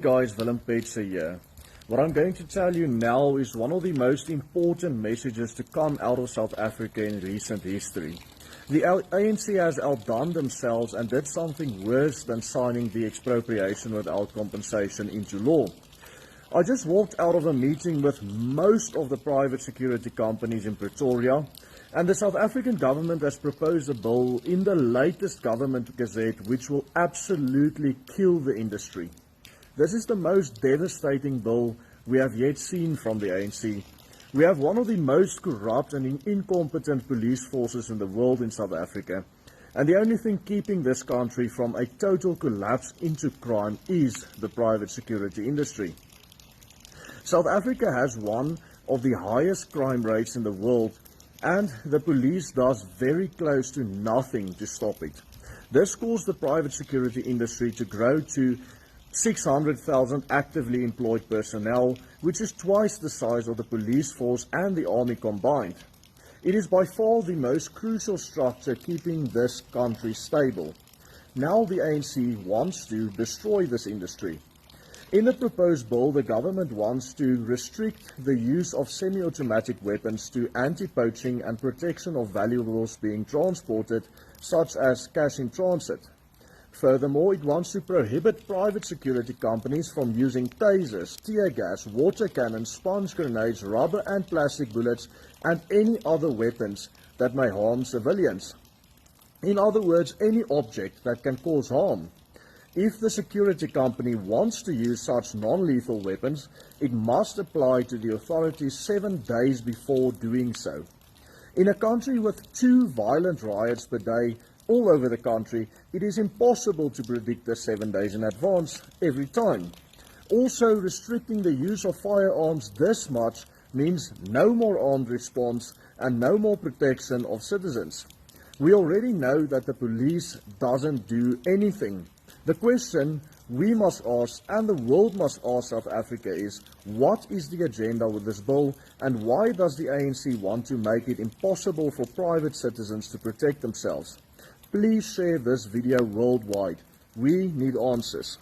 Guys, Willem Petzer here. What I'm going to tell you now is one of the most important messages to come out of South Africa in recent history. The ANC has outdone themselves and did something worse than signing the expropriation without compensation into law. I just walked out of a meeting with most of the private security companies in Pretoria, and the South African government has proposed a bill in the latest government gazette which will absolutely kill the industry. This is the most devastating bill we have yet seen from the ANC. We have one of the most corrupt and incompetent police forces in the world in South Africa, and the only thing keeping this country from a total collapse into crime is the private security industry. South Africa has one of the highest crime rates in the world, and the police does very close to nothing to stop it. This caused the private security industry to grow to 600,000 actively employed personnel, which is twice the size of the police force and the army combined. It is by far the most crucial structure keeping this country stable. Now the ANC wants to destroy this industry. In the proposed bill, the government wants to restrict the use of semi-automatic weapons to anti-poaching and protection of valuables being transported, such as cash in transit. Furthermore, it wants to prohibit private security companies from using tasers, tear gas, water cannons, sponge grenades, rubber and plastic bullets, and any other weapons that may harm civilians. In other words, any object that can cause harm. If the security company wants to use such non-lethal weapons, it must apply to the authorities 7 days before doing so. In a country with 2 violent riots per day, all over the country, it is impossible to predict this 7 days in advance every time. Also, restricting the use of firearms this much means no more armed response and no more protection of citizens. We already know that the police doesn't do anything. The question we must ask and the world must ask South Africa is, what is the agenda with this bill, and why does the ANC want to make it impossible for private citizens to protect themselves? Please share this video worldwide. We need answers.